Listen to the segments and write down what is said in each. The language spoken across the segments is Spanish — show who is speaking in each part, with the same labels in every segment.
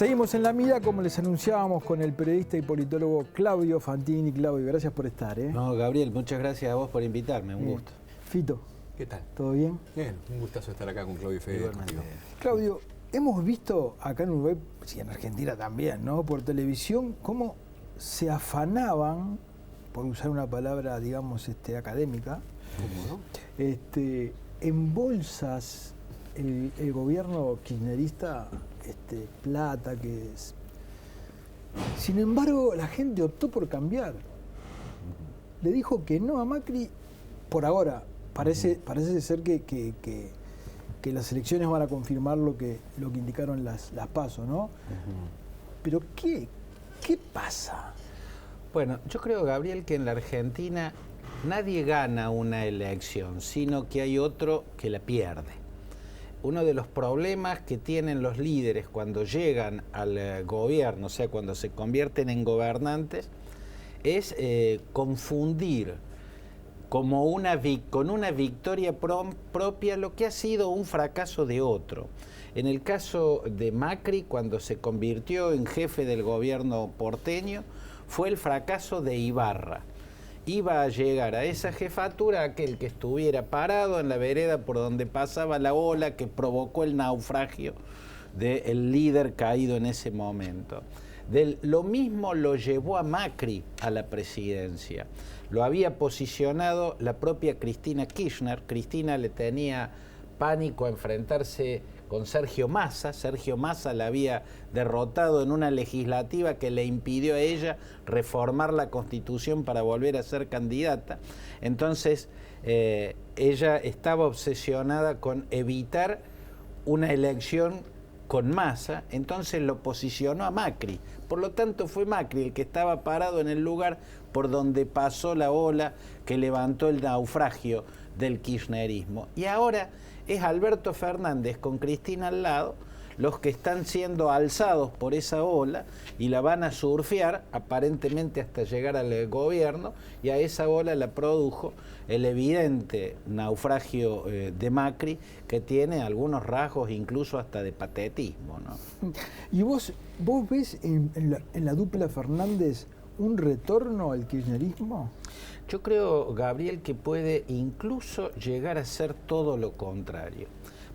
Speaker 1: Seguimos en La Mira, como les anunciábamos, con el periodista y politólogo Claudio Fantini. Claudio, gracias por estar.
Speaker 2: No, Gabriel, muchas gracias a vos por invitarme, un gusto.
Speaker 1: Fito.
Speaker 3: ¿Qué tal?
Speaker 1: ¿Todo bien?
Speaker 3: Bien, un gustazo estar acá con Claudio y Fede.
Speaker 1: Claudio, hemos visto acá en Uruguay, sí, en Argentina también, ¿no? Por televisión, cómo se afanaban, por usar una palabra, digamos, académica,
Speaker 3: ¿Cómo no?
Speaker 1: En bolsas el gobierno kirchnerista, plata que es. Sin embargo, la gente optó por cambiar. Le dijo que no a Macri por ahora. Parece ser que las elecciones van a confirmar lo que indicaron las PASO, ¿no? Pero ¿qué pasa?
Speaker 2: Bueno, yo creo, Gabriel, que en la Argentina nadie gana una elección, sino que hay otro que la pierde. Uno de los problemas que tienen los líderes cuando llegan al gobierno, o sea, cuando se convierten en gobernantes, es confundir con una victoria propia lo que ha sido un fracaso de otro. En el caso de Macri, cuando se convirtió en jefe del gobierno porteño, fue el fracaso de Ibarra. Iba a llegar a esa jefatura aquel que estuviera parado en la vereda por donde pasaba la ola que provocó el naufragio del líder caído en ese momento. Lo mismo lo llevó a Macri a la presidencia. Lo había posicionado la propia Cristina Kirchner. Cristina le tenía pánico a enfrentarse con Sergio Massa. Sergio Massa la había derrotado en una legislativa que le impidió a ella reformar la Constitución para volver a ser candidata. Entonces, ella estaba obsesionada con evitar una elección con Massa, entonces lo posicionó a Macri. Por lo tanto, fue Macri el que estaba parado en el lugar por donde pasó la ola que levantó el naufragio del kirchnerismo. Y ahora es Alberto Fernández con Cristina al lado los que están siendo alzados por esa ola y la van a surfear aparentemente hasta llegar al gobierno, y a esa ola la produjo el evidente naufragio de Macri, que tiene algunos rasgos incluso hasta de patetismo, ¿no?
Speaker 1: ¿Y vos ves en la dupla Fernández un retorno al kirchnerismo?
Speaker 2: Yo creo, Gabriel, que puede incluso llegar a ser todo lo contrario.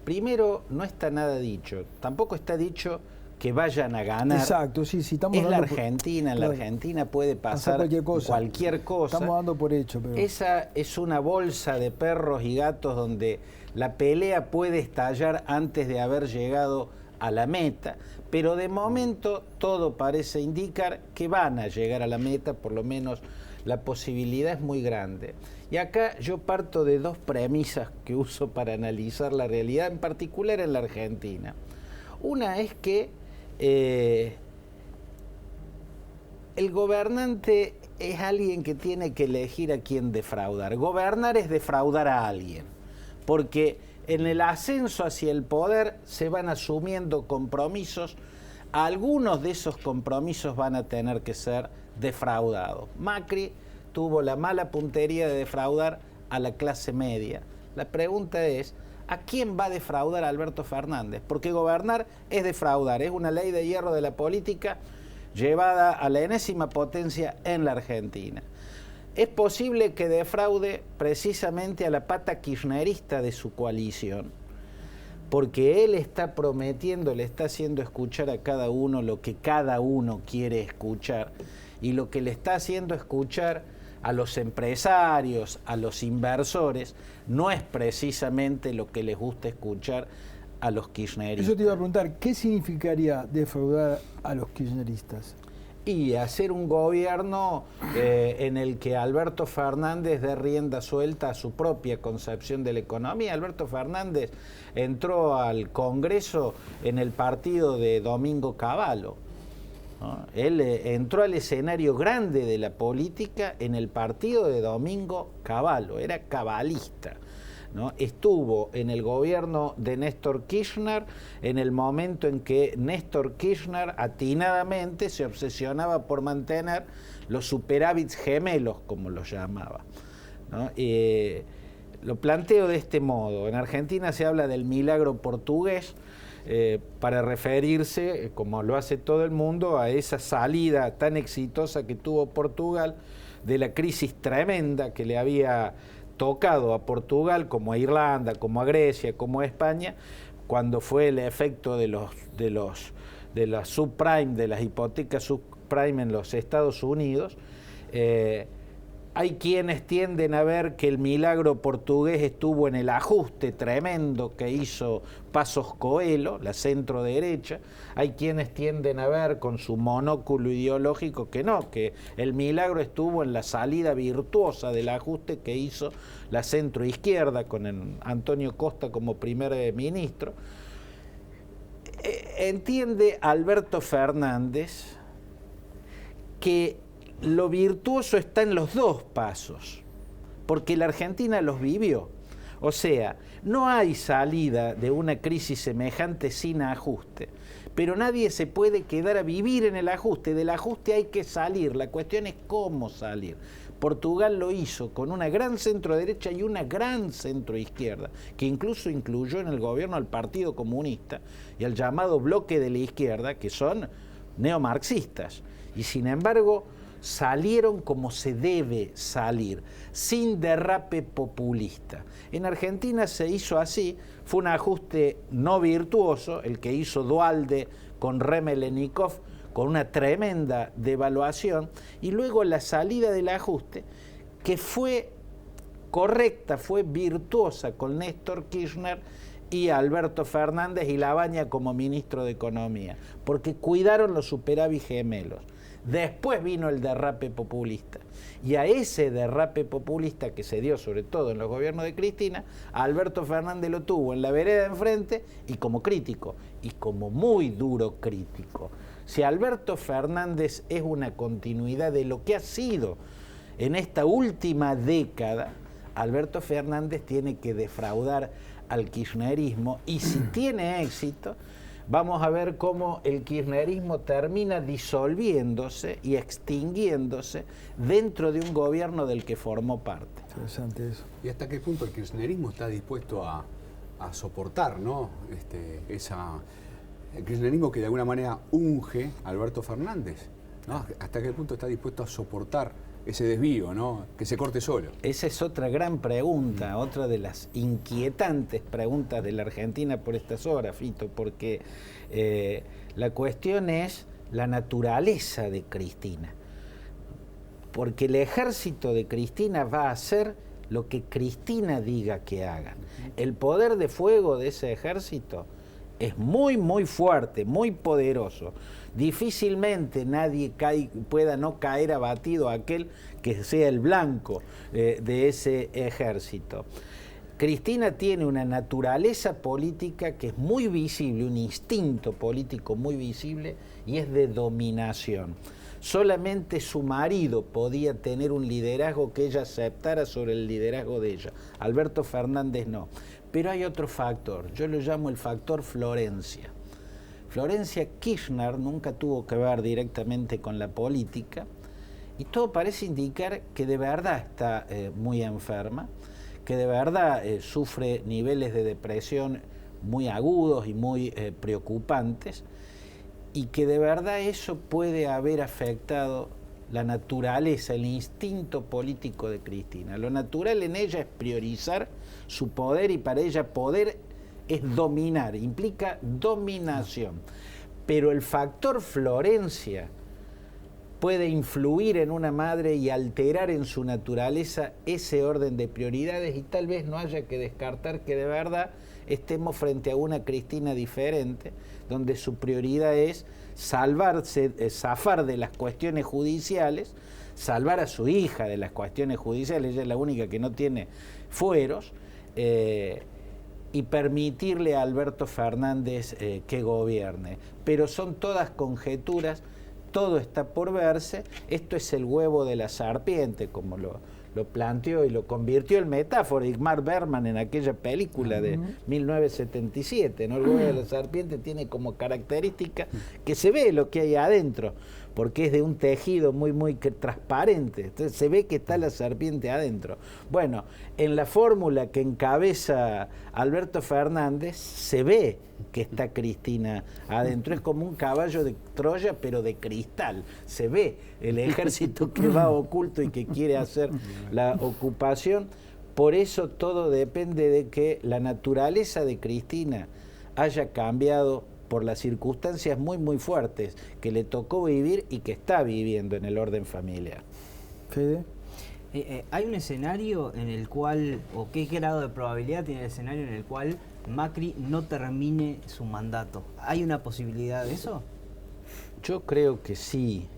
Speaker 2: Primero, no está nada dicho, tampoco está dicho que vayan a ganar.
Speaker 1: Exacto, sí, estamos
Speaker 2: es la
Speaker 1: dando
Speaker 2: Argentina, en la Argentina puede pasar cualquier cosa.
Speaker 1: Estamos dando por hecho. Pero
Speaker 2: esa es una bolsa de perros y gatos donde la pelea puede estallar antes de haber llegado a la meta, pero de momento todo parece indicar que van a llegar a la meta, por lo menos la posibilidad es muy grande. Y acá yo parto de dos premisas que uso para analizar la realidad, en particular en la Argentina. Una es que el gobernante es alguien que tiene que elegir a quién defraudar. Gobernar es defraudar a alguien, porque en el ascenso hacia el poder se van asumiendo compromisos. Algunos de esos compromisos van a tener que ser defraudados. Macri tuvo la mala puntería de defraudar a la clase media. La pregunta es, ¿a quién va a defraudar Alberto Fernández? Porque gobernar es defraudar, es una ley de hierro de la política llevada a la enésima potencia en la Argentina. Es posible que defraude precisamente a la pata kirchnerista de su coalición, porque él está prometiendo, le está haciendo escuchar a cada uno lo que cada uno quiere escuchar, y lo que le está haciendo escuchar a los empresarios, a los inversores, no es precisamente lo que les gusta escuchar a los kirchneristas.
Speaker 1: Eso te iba a preguntar, ¿qué significaría defraudar a los kirchneristas?
Speaker 2: Y hacer un gobierno en el que Alberto Fernández dé rienda suelta a su propia concepción de la economía. Alberto Fernández entró al Congreso en el partido de Domingo Cavallo, ¿no? Él entró al escenario grande de la política en el partido de Domingo Cavallo, era cabalista, ¿no? Estuvo en el gobierno de Néstor Kirchner en el momento en que Néstor Kirchner atinadamente se obsesionaba por mantener los superávits gemelos, como los llamaba, ¿no? Lo planteo de este modo. En Argentina se habla del milagro portugués. para referirse, como lo hace todo el mundo, a esa salida tan exitosa que tuvo Portugal de la crisis tremenda que le había tocado a Portugal, como a Irlanda, como a Grecia, como a España, cuando fue el efecto de las subprime, de las hipotecas subprime en los Estados Unidos. Hay quienes tienden a ver que el milagro portugués estuvo en el ajuste tremendo que hizo Passos Coelho, la centro derecha. Hay quienes tienden a ver con su monóculo ideológico que no, que el milagro estuvo en la salida virtuosa del ajuste que hizo la centro izquierda con Antonio Costa como primer ministro. Entiende Alberto Fernández que lo virtuoso está en los dos pasos, porque la Argentina los vivió. O sea, no hay salida de una crisis semejante sin ajuste, pero nadie se puede quedar a vivir en el ajuste. Del ajuste hay que salir, la cuestión es cómo salir. Portugal lo hizo con una gran centro-derecha y una gran centro-izquierda, que incluso incluyó en el gobierno al Partido Comunista y al llamado bloque de la izquierda, que son neomarxistas. Y sin embargo, salieron como se debe salir, sin derrape populista. En Argentina se hizo así, fue un ajuste no virtuoso, el que hizo Duhalde con Remelenikov, con una tremenda devaluación, y luego la salida del ajuste, que fue correcta, fue virtuosa con Néstor Kirchner y Alberto Fernández y Labaña como ministro de Economía, porque cuidaron los superávit gemelos. Después vino el derrape populista, y a ese derrape populista que se dio sobre todo en los gobiernos de Cristina, Alberto Fernández lo tuvo en la vereda de enfrente y como crítico, y como muy duro crítico. Si Alberto Fernández es una continuidad de lo que ha sido en esta última década, Alberto Fernández tiene que defraudar al kirchnerismo, y si tiene éxito, vamos a ver cómo el kirchnerismo termina disolviéndose y extinguiéndose dentro de un gobierno del que formó parte.
Speaker 1: Interesante eso.
Speaker 3: ¿Y hasta qué punto el kirchnerismo está dispuesto a soportar, ¿no? El kirchnerismo que de alguna manera unge a Alberto Fernández, ¿no? ¿Hasta qué punto está dispuesto a soportar ese desvío, ¿no? Que se corte solo?
Speaker 2: Esa es otra gran pregunta, otra de las inquietantes preguntas de la Argentina por estas horas, Fito, porque la cuestión es la naturaleza de Cristina. Porque el ejército de Cristina va a hacer lo que Cristina diga que hagan. El poder de fuego de ese ejército es muy, muy fuerte, muy poderoso. Difícilmente nadie pueda no caer abatido aquel que sea el blanco de ese ejército. Cristina tiene una naturaleza política que es muy visible, un instinto político muy visible, y es de dominación. Solamente su marido podía tener un liderazgo que ella aceptara sobre el liderazgo de ella. Alberto Fernández no. Pero hay otro factor, yo lo llamo el factor Florencia. Florencia Kirchner nunca tuvo que ver directamente con la política, y todo parece indicar que de verdad está muy enferma, que de verdad sufre niveles de depresión muy agudos y muy preocupantes, y que de verdad eso puede haber afectado la naturaleza, el instinto político de Cristina. Lo natural en ella es priorizar su poder, y para ella poder es dominar, implica dominación. Pero el factor Florencia puede influir en una madre y alterar en su naturaleza ese orden de prioridades, y tal vez no haya que descartar que de verdad estemos frente a una Cristina diferente, donde su prioridad es salvarse, zafar de las cuestiones judiciales, salvar a su hija de las cuestiones judiciales, ella es la única que no tiene fueros, y permitirle a Alberto Fernández que gobierne. Pero son todas conjeturas, todo está por verse. Esto es el huevo de la serpiente, como lo planteó y lo convirtió en metáfora Ingmar Bergman en aquella película de 1977, ¿no? El huevo de la serpiente tiene como característica que se ve lo que hay adentro, porque es de un tejido muy transparente. Entonces se ve que está la serpiente adentro. Bueno, en la fórmula que encabeza Alberto Fernández se ve que está Cristina adentro. Es como un caballo de Troya, pero de cristal. Se ve el ejército que va oculto y que quiere hacer la ocupación. Por eso todo depende de que la naturaleza de Cristina haya cambiado por las circunstancias muy fuertes que le tocó vivir y que está viviendo en el orden familiar.
Speaker 1: Fede.
Speaker 4: ¿Hay un escenario en el cual, o qué grado de probabilidad tiene el escenario en el cual Macri no termine su mandato? ¿Hay una posibilidad de eso?
Speaker 2: Yo creo que sí.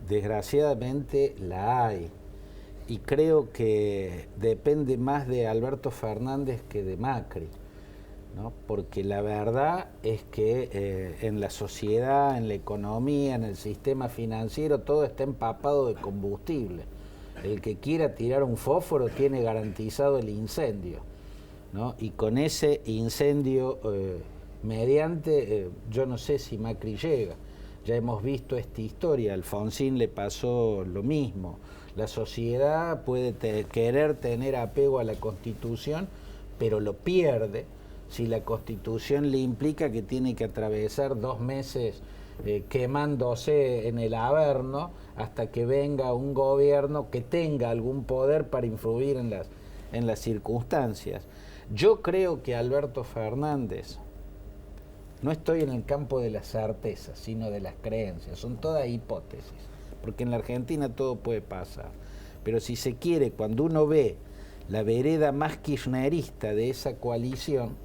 Speaker 2: Desgraciadamente la hay. Y creo que depende más de Alberto Fernández que de Macri, ¿no? Porque la verdad es que en la sociedad, en la economía, en el sistema financiero, todo está empapado de combustible. El que quiera tirar un fósforo tiene garantizado el incendio, ¿no? Y con ese incendio mediante, yo no sé si Macri llega. Ya hemos visto esta historia, a Alfonsín le pasó lo mismo. La sociedad puede querer tener apego a la Constitución, pero lo pierde si la Constitución le implica que tiene que atravesar 2 meses quemándose en el Averno hasta que venga un gobierno que tenga algún poder para influir en las circunstancias. Yo creo que Alberto Fernández, no estoy en el campo de las certezas, sino de las creencias, son todas hipótesis, porque en la Argentina todo puede pasar. Pero si se quiere, cuando uno ve la vereda más kirchnerista de esa coalición,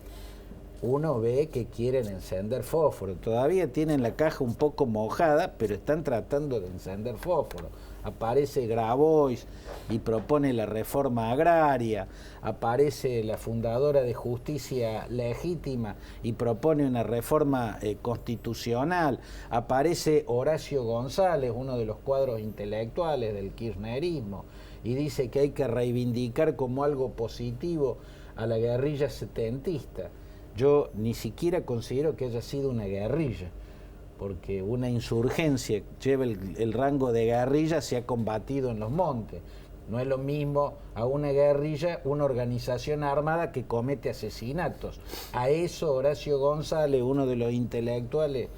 Speaker 2: uno ve que quieren encender fósforo. Todavía tienen la caja un poco mojada, pero están tratando de encender fósforo. Aparece Grabois y propone la reforma agraria, aparece la fundadora de Justicia Legítima y propone una reforma constitucional, aparece Horacio González, uno de los cuadros intelectuales del kirchnerismo, y dice que hay que reivindicar como algo positivo a la guerrilla setentista. Yo ni siquiera considero que haya sido una guerrilla, porque una insurgencia lleva el rango de guerrilla, se ha combatido en los montes. No es lo mismo a una guerrilla, una organización armada que comete asesinatos. A eso Horacio González, uno de los intelectuales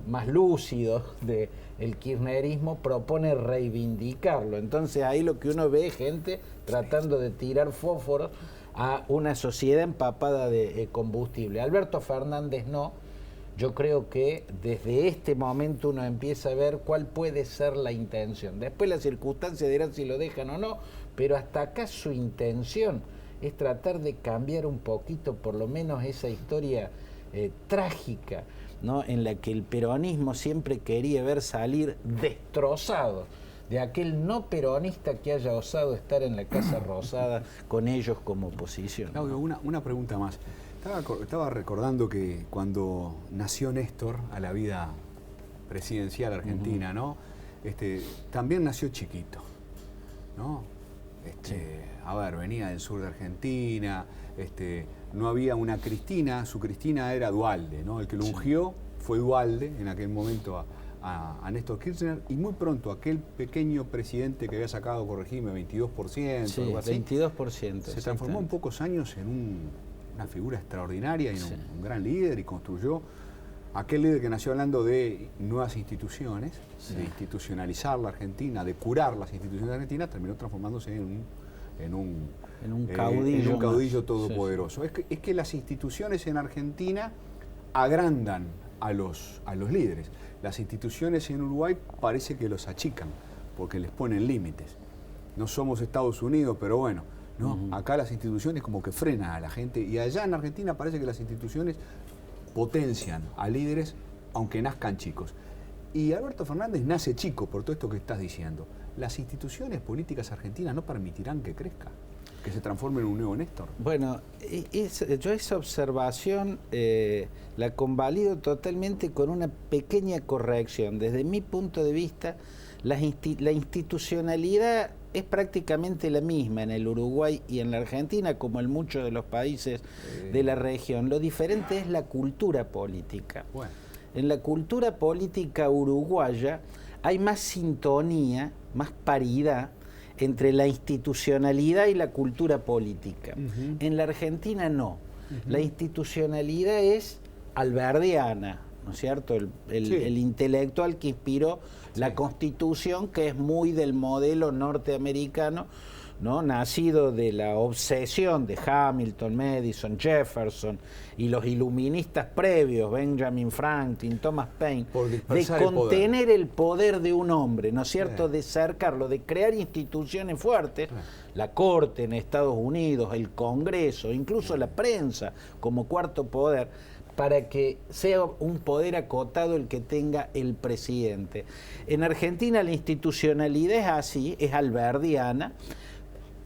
Speaker 2: más lúcidos del kirchnerismo, propone reivindicarlo. Entonces ahí lo que uno ve es gente tratando de tirar fósforos a una sociedad empapada de combustible. Alberto Fernández no. Yo creo que desde este momento uno empieza a ver cuál puede ser la intención. Después las circunstancias dirán si lo dejan o no, pero hasta acá su intención es tratar de cambiar un poquito, por lo menos esa historia trágica, ¿no? En la que el peronismo siempre quería ver salir destrozado de aquel no peronista que haya osado estar en la Casa Rosada con ellos como oposición.
Speaker 3: Claudio, una pregunta más. Estaba recordando que cuando nació Néstor a la vida presidencial argentina, ¿no? También nació chiquito, ¿no?
Speaker 2: Sí.
Speaker 3: A ver, venía del sur de Argentina, no había una Cristina, su Cristina era Duhalde, ¿no? El que lo ungió fue Duhalde en aquel momento a Néstor Kirchner, y muy pronto aquel pequeño presidente que había sacado, corregime, 22%,
Speaker 2: Sí,
Speaker 3: algo así,
Speaker 2: 22%.
Speaker 3: se transformó en pocos años en una figura extraordinaria y un gran líder, y construyó aquel líder que nació hablando de nuevas instituciones, de institucionalizar la Argentina, de curar las instituciones argentinas, terminó transformándose en un caudillo todopoderoso.
Speaker 2: Sí.
Speaker 3: Es que las instituciones en Argentina agrandan a los líderes. Las instituciones en Uruguay parece que los achican, porque les ponen límites. No somos Estados Unidos, pero bueno, ¿no? Acá las instituciones como que frenan a la gente, y allá en Argentina parece que las instituciones potencian a líderes aunque nazcan chicos. Y Alberto Fernández nace chico por todo esto que estás diciendo. Las instituciones políticas argentinas no permitirán que crezca, que se transforme en un nuevo Néstor.
Speaker 2: Bueno, yo esa observación la convalido totalmente con una pequeña corrección. Desde mi punto de vista, la institucionalidad es prácticamente la misma en el Uruguay y en la Argentina, como en muchos de los países de la región. Lo diferente es la cultura política.
Speaker 3: Bueno.
Speaker 2: en la cultura política uruguaya hay más sintonía, más paridad entre la institucionalidad y la cultura política. En la Argentina no. La institucionalidad es alberdiana, ¿no es cierto? El intelectual que inspiró la Constitución, que es muy del modelo norteamericano, ¿no? Nacido de la obsesión de Hamilton, Madison, Jefferson y los iluministas previos, Benjamin Franklin, Thomas Paine, de contener el poder de un hombre, ¿no es cierto? De cercarlo, de crear instituciones fuertes, la Corte en Estados Unidos, el Congreso, incluso la prensa como cuarto poder, para que sea un poder acotado el que tenga el presidente. En Argentina la institucionalidad es así, es alberdiana,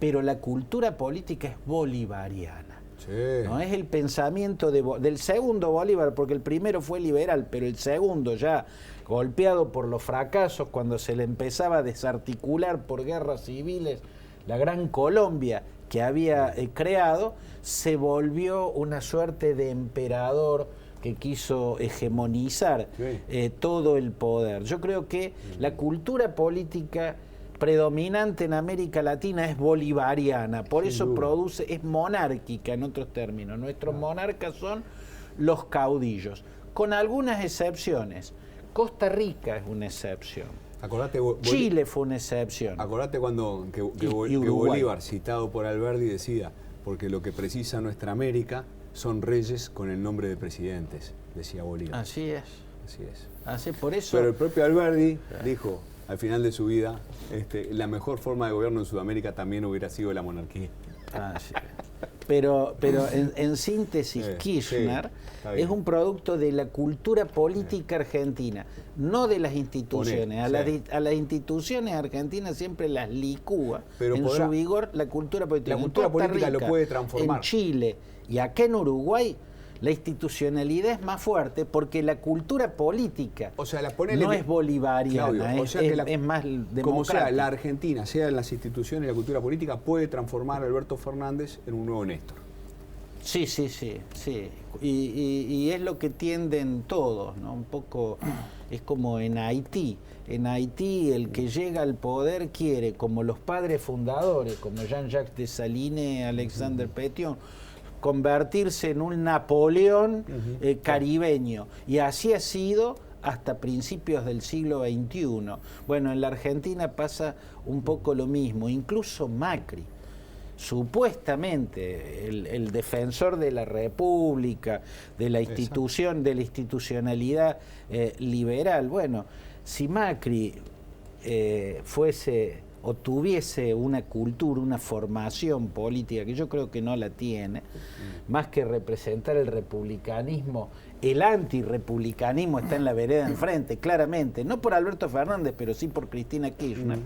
Speaker 2: pero la cultura política es bolivariana. Sí. No es el pensamiento del segundo Bolívar, porque el primero fue liberal, pero el segundo, ya golpeado por los fracasos, cuando se le empezaba a desarticular por guerras civiles la gran Colombia que había creado, se volvió una suerte de emperador que quiso hegemonizar todo el poder. Yo creo que la cultura política predominante en América Latina es bolivariana, por eso produce, es monárquica en otros términos. Nuestros monarcas son los caudillos, con algunas excepciones. Costa Rica es una excepción.
Speaker 3: Acordate,
Speaker 2: Chile fue una excepción.
Speaker 3: Acordate cuando que Bolívar, citado por Alberdi, decía, porque lo que precisa nuestra América son reyes con el nombre de presidentes, decía Bolívar.
Speaker 2: Así es.
Speaker 3: Así es.
Speaker 2: Así, por eso.
Speaker 3: Pero el propio Alberdi dijo, al final de su vida, la mejor forma de gobierno en Sudamérica también hubiera sido la monarquía.
Speaker 2: Sí. Pero en síntesis, Kirchner es un producto de la cultura política argentina, no de las instituciones. A las instituciones argentinas siempre las licúa en su vigor la cultura política.
Speaker 3: La cultura política lo puede transformar.
Speaker 2: En Chile y acá en Uruguay, la institucionalidad es más fuerte porque la cultura política no es bolivariana, Claudio, es más democrática.
Speaker 3: Como sea, la Argentina, sea en las instituciones y la cultura política, puede transformar a Alberto Fernández en un nuevo Néstor.
Speaker 2: Sí. Y es lo que tienden todos, ¿no? Un poco es como en Haití. En Haití el que llega al poder quiere, como los padres fundadores, como Jean-Jacques Dessalines, Alexander Pétion, convertirse en un Napoleón caribeño. Y así ha sido hasta principios del siglo XXI. Bueno, en la Argentina pasa un poco lo mismo. Incluso Macri, supuestamente el defensor de la República, de la institución, de la institucionalidad liberal. Bueno, si Macri fuese o tuviese una cultura, una formación política, que yo creo que no la tiene, más que representar el republicanismo, el antirrepublicanismo está en la vereda enfrente, claramente, no por Alberto Fernández, pero sí por Cristina Kirchner,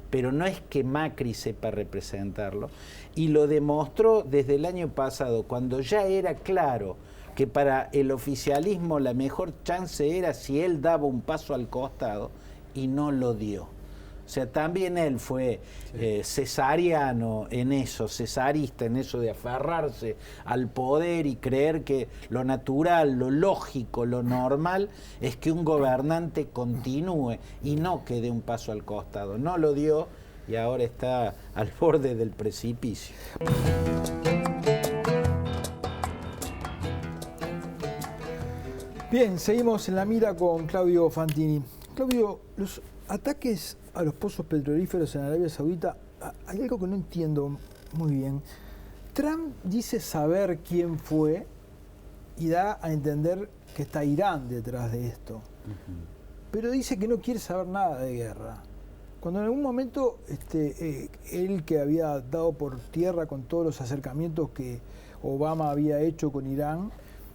Speaker 2: pero no es que Macri sepa representarlo, y lo demostró desde el año pasado, cuando ya era claro que para el oficialismo la mejor chance era si él daba un paso al costado, y no lo dio. O sea, también él fue cesariano en eso, cesarista en eso de aferrarse al poder y creer que lo natural, lo lógico, lo normal es que un gobernante continúe y no que dé un paso al costado. No lo dio y ahora está al borde del precipicio.
Speaker 1: Bien, seguimos en la mira con Claudio Fantini. Claudio, los ataques a los pozos petrolíferos en Arabia Saudita, hay algo que no entiendo muy bien. Trump dice saber quién fue y da a entender que está Irán detrás de esto. Pero dice que no quiere saber nada de guerra. Cuando en algún momento él, que había dado por tierra con todos los acercamientos que Obama había hecho con Irán,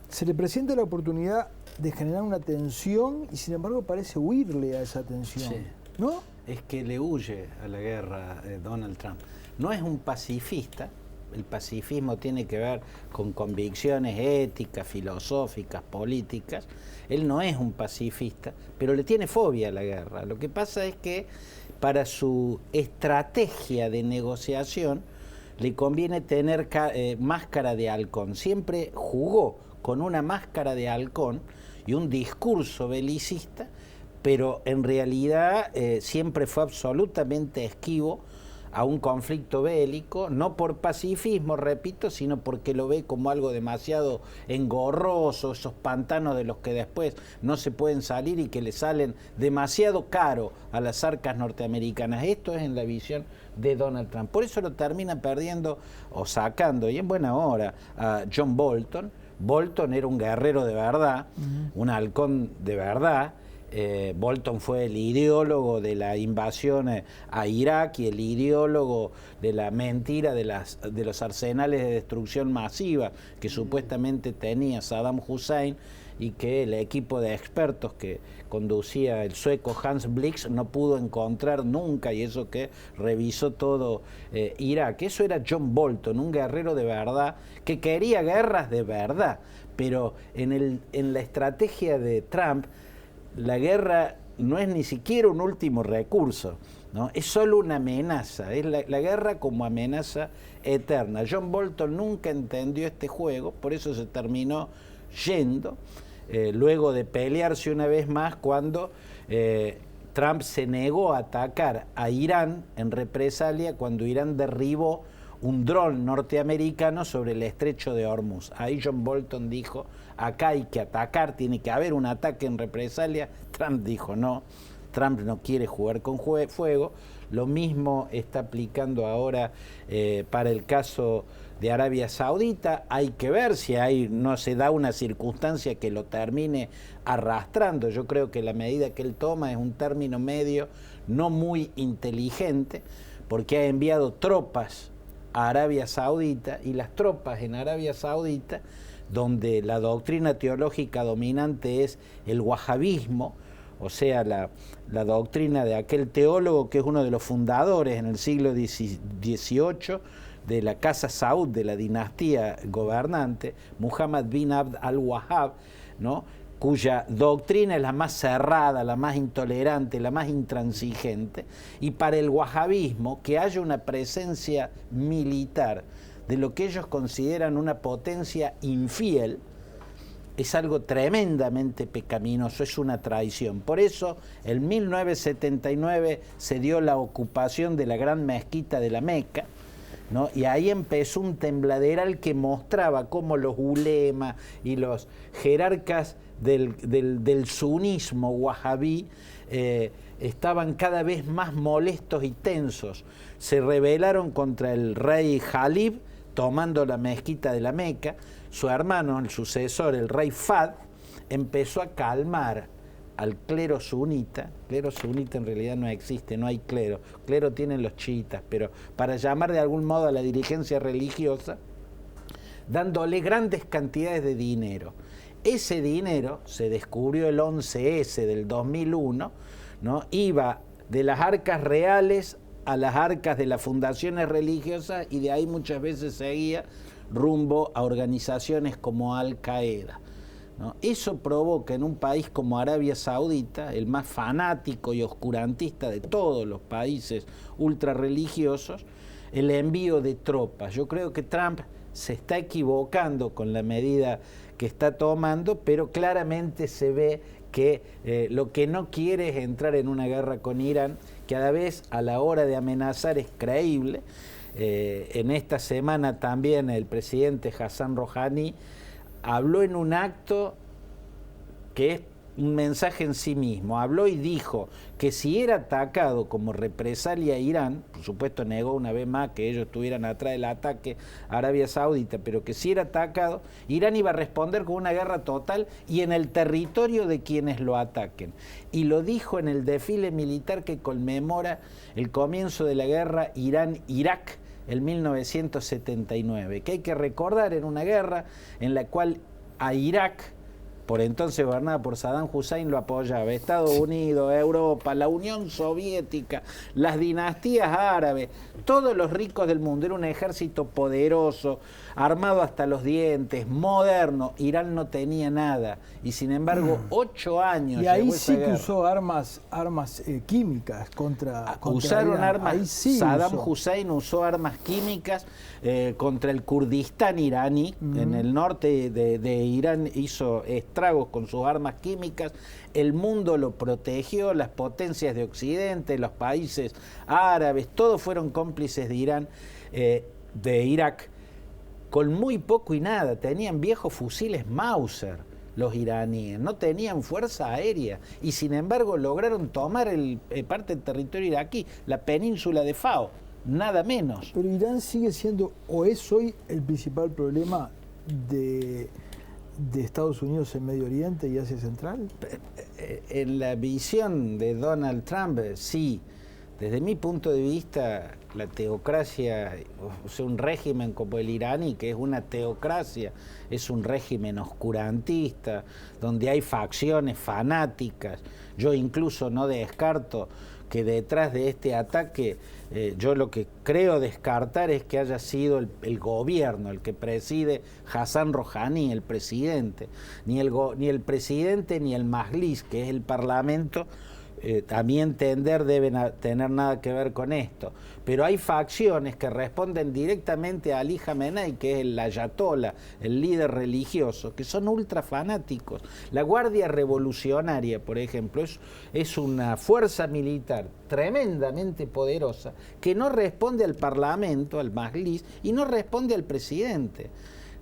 Speaker 1: se le presenta la oportunidad de generar una tensión y sin embargo parece huirle a esa tensión.
Speaker 2: Sí.
Speaker 1: ¿No?
Speaker 2: Es que le huye a la guerra Donald Trump. No es un pacifista, el pacifismo tiene que ver con convicciones éticas, filosóficas, políticas. Él no es un pacifista, pero le tiene fobia a la guerra. Lo que pasa es que para su estrategia de negociación le conviene tener máscara de halcón. Siempre jugó con una máscara de halcón y un discurso belicista, pero en realidad siempre fue absolutamente esquivo a un conflicto bélico, no por pacifismo, repito, sino porque lo ve como algo demasiado engorroso, esos pantanos de los que después no se pueden salir y que le salen demasiado caro a las arcas norteamericanas. Esto es en la visión de Donald Trump. Por eso lo termina perdiendo o sacando, y en buena hora, a John Bolton. Bolton era un guerrero de verdad, un halcón de verdad. Bolton fue el ideólogo de la invasión a Irak y el ideólogo de la mentira de los arsenales de destrucción masiva que supuestamente tenía Saddam Hussein, y que el equipo de expertos que conducía el sueco Hans Blix no pudo encontrar nunca, y eso que revisó todo Irak. Eso era John Bolton, un guerrero de verdad que quería guerras de verdad, pero en la estrategia de Trump la guerra no es ni siquiera un último recurso, ¿no? Es solo una amenaza, es la guerra como amenaza eterna. John Bolton nunca entendió este juego, por eso se terminó yendo, luego de pelearse una vez más cuando Trump se negó a atacar a Irán en represalia cuando Irán derribó un dron norteamericano sobre el estrecho de Hormuz. Ahí John Bolton dijo: acá hay que atacar, tiene que haber un ataque en represalia. Trump dijo no, Trump no quiere jugar con fuego. Lo mismo está aplicando ahora para el caso de Arabia Saudita. Hay que ver si no se da una circunstancia que lo termine arrastrando. Yo creo que la medida que él toma es un término medio no muy inteligente, porque ha enviado tropas a Arabia Saudita, y las tropas en Arabia Saudita, donde la doctrina teológica dominante es el wahabismo, o sea, la doctrina de aquel teólogo que es uno de los fundadores en el siglo XVIII de la Casa Saud, de la dinastía gobernante, Muhammad bin Abd al-Wahhab, ¿no?, cuya doctrina es la más cerrada, la más intolerante, la más intransigente, y para el wahabismo que haya una presencia militar de lo que ellos consideran una potencia infiel es algo tremendamente pecaminoso, es una traición. Por eso, en 1979 se dio la ocupación de la gran mezquita de la Meca, ¿no? Y ahí empezó un tembladeral que mostraba cómo los ulemas y los jerarcas del sunismo wahabí estaban cada vez más molestos y tensos. Se rebelaron contra el rey Jalib, tomando la mezquita de la Meca. Su hermano, el sucesor, el rey Fahd, empezó a calmar al clero sunita. Clero sunita en realidad no existe, no hay clero. Clero tienen los chiitas, pero para llamar de algún modo a la dirigencia religiosa, dándole grandes cantidades de dinero. Ese dinero, se descubrió el 11S del 2001, ¿no?, iba de las arcas reales a las arcas de las fundaciones religiosas, y de ahí muchas veces seguía rumbo a organizaciones como Al-Qaeda, ¿no? Eso provoca en un país como Arabia Saudita, el más fanático y oscurantista de todos los países ultrarreligiosos, el envío de tropas. Yo creo que Trump se está equivocando con la medida que está tomando, pero claramente se ve que lo que no quiere es entrar en una guerra con Irán, que a la vez a la hora de amenazar es creíble. En esta semana también el presidente Hassan Rouhani habló en un acto que es un mensaje en sí mismo. Habló y dijo que si era atacado como represalia a Irán, por supuesto negó una vez más que ellos estuvieran atrás del ataque a Arabia Saudita, pero que si era atacado, Irán iba a responder con una guerra total y en el territorio de quienes lo ataquen. Y lo dijo en el desfile militar que conmemora el comienzo de la guerra Irán-Irak, en 1979, que hay que recordar en una guerra en la cual a Irak, por entonces gobernada por Saddam Hussein, lo apoyaba Estados Unidos, Europa, la Unión Soviética, las dinastías árabes, todos los ricos del mundo. Era un ejército poderoso, armado hasta los dientes, moderno. Irán no tenía nada, y sin embargo 8 años.
Speaker 1: Y ahí sí que usó armas químicas contra
Speaker 2: usaron
Speaker 1: Irán.
Speaker 2: Armas.
Speaker 1: Sí
Speaker 2: Saddam Hussein usó armas químicas contra el Kurdistán iraní. En el norte de Irán hizo estragos estragos con sus armas químicas, el mundo lo protegió, las potencias de Occidente, los países árabes, todos fueron cómplices de Irán, de Irak, con muy poco y nada. Tenían viejos fusiles Mauser los iraníes, no tenían fuerza aérea y sin embargo lograron tomar parte del territorio iraquí, la península de Fao, nada menos.
Speaker 1: Pero Irán sigue siendo, o es hoy, el principal problema de Estados Unidos en Medio Oriente y Asia Central.
Speaker 2: En la visión de Donald Trump, sí. Desde mi punto de vista, la teocracia, o sea, un régimen como el iraní, que es una teocracia, es un régimen oscurantista, donde hay facciones fanáticas. Yo incluso no descarto que detrás de este ataque, yo lo que creo descartar es que haya sido el gobierno, el que preside Hassan Rouhani, el presidente. Ni el presidente ni el Majlis, que es el parlamento, a mi entender deben tener nada que ver con esto, pero hay facciones que responden directamente a Ali Khamenei, que es el ayatollah, el líder religioso, que son ultra fanáticos. La Guardia Revolucionaria, por ejemplo, es una fuerza militar tremendamente poderosa que no responde al Parlamento, al Majlis, y no responde al presidente,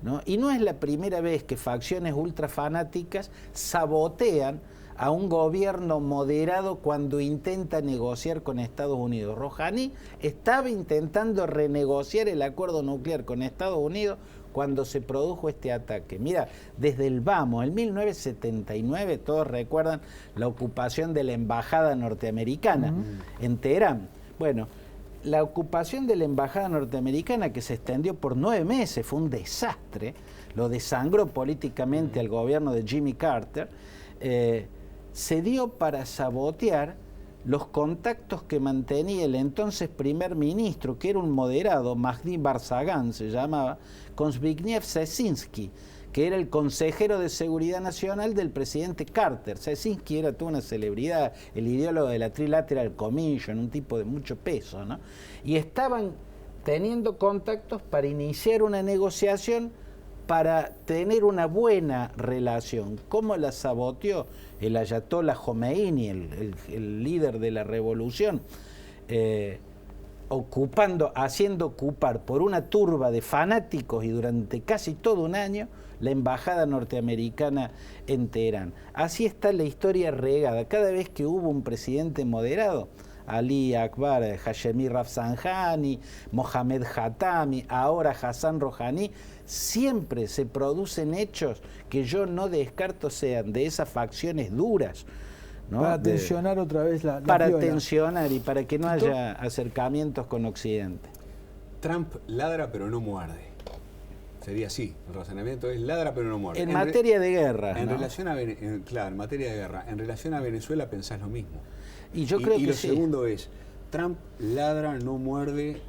Speaker 2: ¿no? Y no es la primera vez que facciones ultrafanáticas sabotean a un gobierno moderado cuando intenta negociar con Estados Unidos. Rouhani estaba intentando renegociar el acuerdo nuclear con Estados Unidos cuando se produjo este ataque. Mira, desde el vamos, en 1979, todos recuerdan la ocupación de la embajada norteamericana en Teherán. Bueno, la ocupación de la embajada norteamericana, que se extendió por 9 meses, fue un desastre, lo desangró políticamente al gobierno de Jimmy Carter, se dio para sabotear los contactos que mantenía el entonces primer ministro, que era un moderado, Mahdi Barzagan se llamaba, con Zbigniew Brzezinski, que era el consejero de seguridad nacional del presidente Carter. Brzezinski era toda una celebridad, el ideólogo de la Trilateral Commission, un tipo de mucho peso, ¿no? Y estaban teniendo contactos para iniciar una negociación para tener una buena relación. ¿Cómo la saboteó el ayatollah Khomeini, el líder de la revolución? Haciendo ocupar por una turba de fanáticos y durante casi todo un año la embajada norteamericana en Teherán. Así está la historia regada. Cada vez que hubo un presidente moderado, Ali Akbar, Hashemi Rafsanjani, Mohamed Khatami, ahora Hassan Rouhani, siempre se producen hechos que yo no descarto sean de esas facciones duras, ¿no?
Speaker 1: Para tensionar otra vez la
Speaker 2: para
Speaker 1: piola.
Speaker 2: Tensionar y para que no haya acercamientos con Occidente.
Speaker 3: Trump ladra pero no muerde. Sería así, el razonamiento es ladra pero no muerde.
Speaker 2: En materia de guerra.
Speaker 3: En
Speaker 2: ¿no?
Speaker 3: relación a claro, en materia de guerra, en relación a Venezuela pensás lo mismo.
Speaker 2: Y yo creo que
Speaker 3: lo
Speaker 2: sí.
Speaker 3: segundo es, Trump ladra, no muerde,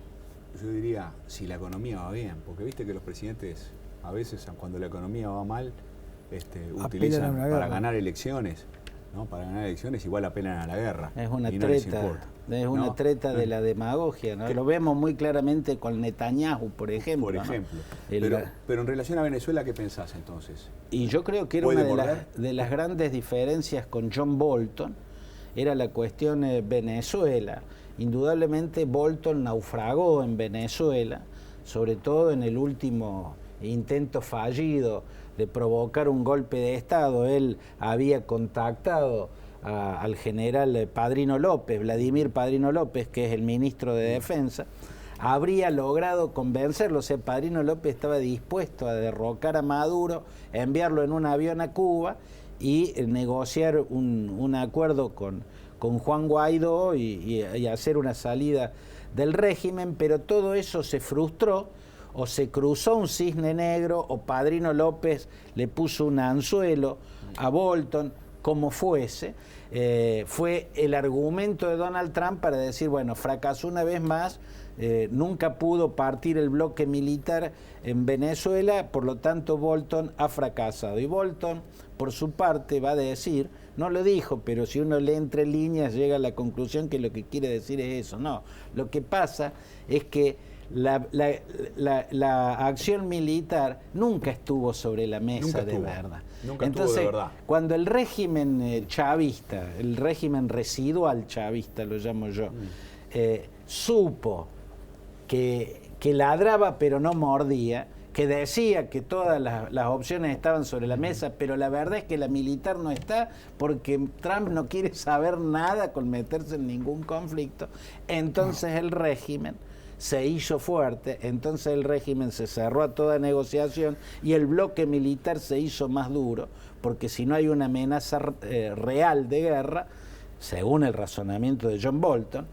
Speaker 3: yo diría, si la economía va bien, porque viste que los presidentes a veces cuando la economía va mal, utilizan para ganar elecciones, ¿no? Para ganar elecciones igual apelan a la guerra.
Speaker 2: Es una
Speaker 3: y no les
Speaker 2: treta,
Speaker 3: importa,
Speaker 2: es
Speaker 3: ¿no?
Speaker 2: una treta de la demagogia, ¿no? Lo vemos muy claramente con Netanyahu, por ejemplo.
Speaker 3: Por ejemplo.
Speaker 2: ¿No?
Speaker 3: Pero en relación a Venezuela, ¿qué pensás entonces?
Speaker 2: Y yo creo que era una de las grandes diferencias con John Bolton, era la cuestión de Venezuela. Indudablemente Bolton naufragó en Venezuela, sobre todo en el último intento fallido de provocar un golpe de Estado. Él había contactado al general Padrino López, Vladimir Padrino López, que es el ministro de Defensa, habría logrado convencerlo. O sea, Padrino López estaba dispuesto a derrocar a Maduro, enviarlo en un avión a Cuba y negociar un acuerdo con Juan Guaidó y hacer una salida del régimen, pero todo eso se frustró, o se cruzó un cisne negro, o Padrino López le puso un anzuelo a Bolton, como fuese. Fue el argumento de Donald Trump para decir, bueno, fracasó una vez más, nunca pudo partir el bloque militar en Venezuela, por lo tanto Bolton ha fracasado. Y Bolton, por su parte, va a decir, no lo dijo, pero si uno lee entre líneas llega a la conclusión que lo que quiere decir es eso. No, lo que pasa es que la acción militar nunca estuvo sobre la mesa de verdad. Entonces, cuando el régimen chavista, el régimen residual chavista, lo llamo yo, supo que ladraba pero no mordía, que decía que todas las opciones estaban sobre la mesa, pero la verdad es que la militar no está porque Trump no quiere saber nada con meterse en ningún conflicto, entonces el régimen se hizo fuerte, entonces el régimen se cerró a toda negociación y el bloque militar se hizo más duro, porque si no hay una amenaza real de guerra, según el razonamiento de John Bolton,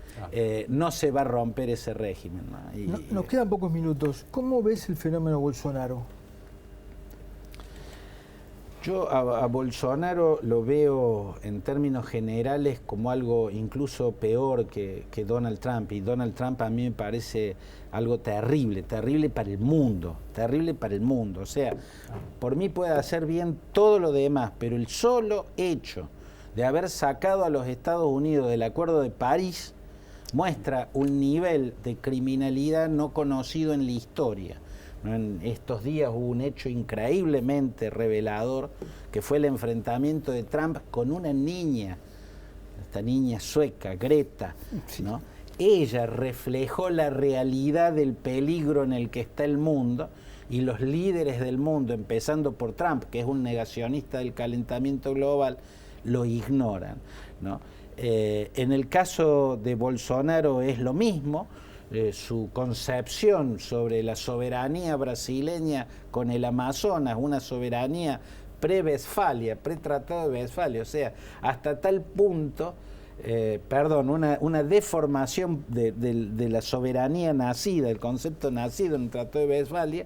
Speaker 2: no se va a romper ese régimen, ¿no?
Speaker 1: Nos quedan pocos minutos. ¿Cómo ves el fenómeno Bolsonaro?
Speaker 2: Yo a Bolsonaro lo veo en términos generales como algo incluso peor que Donald Trump. Y Donald Trump a mí me parece algo terrible para el mundo, terrible para el mundo. O sea, por mí puede hacer bien todo lo demás, pero el solo hecho de haber sacado a los Estados Unidos del Acuerdo de París muestra un nivel de criminalidad no conocido en la historia. En estos días hubo un hecho increíblemente revelador, que fue el enfrentamiento de Trump con una niña, esta niña sueca, Greta, ¿no? Ella reflejó la realidad del peligro en el que está el mundo, y los líderes del mundo, empezando por Trump, que es un negacionista del calentamiento global, lo ignoran, ¿no? En el caso de Bolsonaro es lo mismo. Su concepción sobre la soberanía brasileña con el Amazonas, una soberanía pre-Westfalia, pre-tratado de Westfalia, o sea, hasta tal punto, una deformación de la soberanía nacida, el concepto nacido en el Tratado de Westfalia,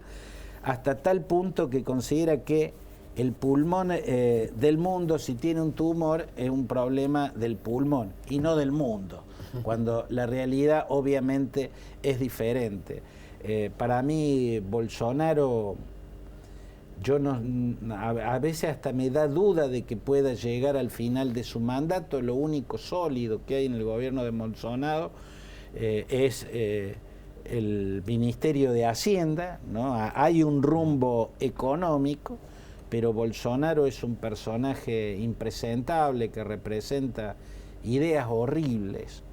Speaker 2: hasta tal punto que considera que el pulmón del mundo, si tiene un tumor, es un problema del pulmón y no del mundo, cuando la realidad obviamente es diferente. Para mí Bolsonaro, a veces hasta me da duda de que pueda llegar al final de su mandato. Lo único sólido que hay en el gobierno de Bolsonaro es el Ministerio de Hacienda, ¿no? Hay un rumbo económico, pero Bolsonaro es un personaje impresentable que representa ideas horribles,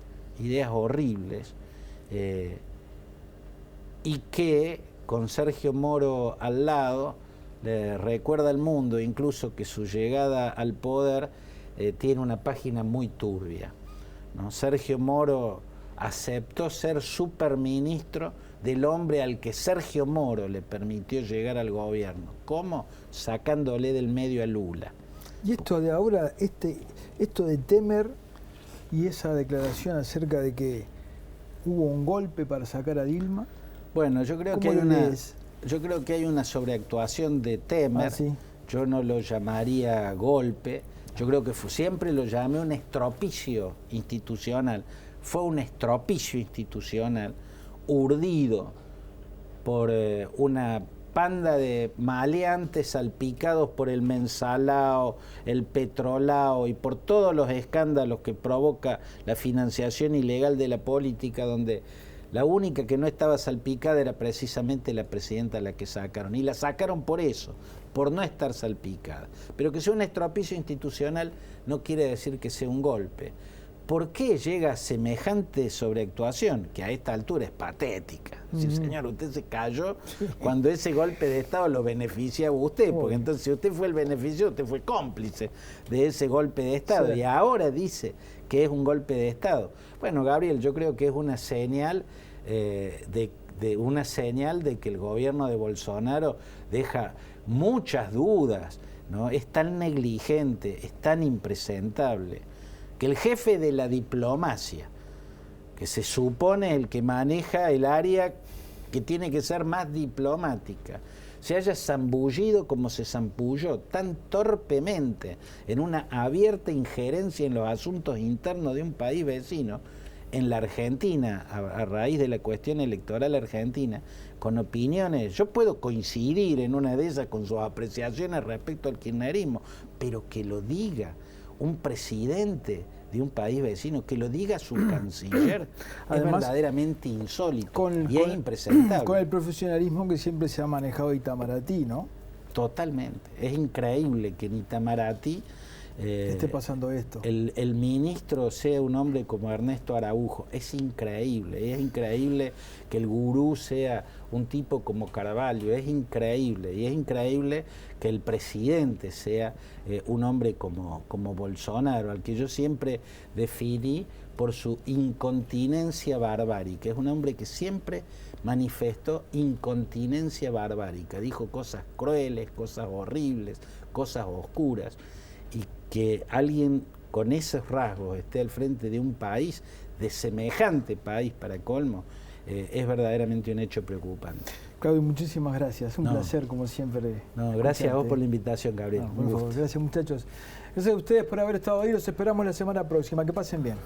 Speaker 2: y que con Sergio Moro al lado le recuerda al mundo incluso que su llegada al poder tiene una página muy turbia, ¿no? Sergio Moro aceptó ser superministro del hombre al que Sergio Moro le permitió llegar al gobierno. ¿Cómo? Sacándole del medio a Lula.
Speaker 1: Y esto de ahora, esto de Temer y esa declaración acerca de que hubo un golpe para sacar a Dilma.
Speaker 2: Bueno, yo creo que hay una sobreactuación de Temer.
Speaker 1: ¿Sí?
Speaker 2: Yo no lo llamaría golpe. Yo creo que siempre lo llamé un estropicio institucional. Fue un estropicio institucional urdido por una panda de maleantes salpicados por el mensalao, el petrolao y por todos los escándalos que provoca la financiación ilegal de la política, donde la única que no estaba salpicada era precisamente la presidenta a la que sacaron, y la sacaron por eso, por no estar salpicada. Pero que sea un estropicio institucional no quiere decir que sea un golpe. ¿Por qué llega semejante sobreactuación? Que a esta altura es patética. Sí, señor, usted se cayó cuando ese golpe de Estado lo beneficiaba usted, porque entonces si usted fue el beneficiario, usted fue cómplice de ese golpe de Estado, y ahora dice que es un golpe de Estado. Bueno, Gabriel, yo creo que es una señal de que el gobierno de Bolsonaro deja muchas dudas, ¿no? Es tan negligente, es tan impresentable, que el jefe de la diplomacia, que se supone el que maneja el área que tiene que ser más diplomática, se haya zambullido como se zambulló tan torpemente en una abierta injerencia en los asuntos internos de un país vecino, en la Argentina, a raíz de la cuestión electoral argentina, con opiniones. Yo puedo coincidir en una de esas con sus apreciaciones respecto al kirchnerismo, pero que lo diga un presidente de un país vecino, que lo diga su canciller,
Speaker 1: Además,
Speaker 2: es verdaderamente insólito y es
Speaker 1: con
Speaker 2: impresentable.
Speaker 1: el profesionalismo que siempre se ha manejado Itamaraty, ¿no?
Speaker 2: Totalmente. Es increíble que en Itamaraty
Speaker 1: esté pasando esto.
Speaker 2: el ministro sea un hombre como Ernesto Araujo. Es increíble que el gurú sea un tipo como Carvalho, es increíble, y es increíble que el presidente sea un hombre como Bolsonaro, al que yo siempre definí por su incontinencia barbárica. Es un hombre que siempre manifestó incontinencia barbárica, dijo cosas crueles, cosas horribles, cosas oscuras, y que alguien con esos rasgos esté al frente de un país, de semejante país para colmo, es verdaderamente un hecho preocupante.
Speaker 1: Claudio, muchísimas gracias. Un placer, como siempre.
Speaker 2: Gracias a vos por la invitación, Gabriel.
Speaker 1: Por favor, gracias, muchachos. Gracias a ustedes por haber estado ahí. Los esperamos la semana próxima. Que pasen bien.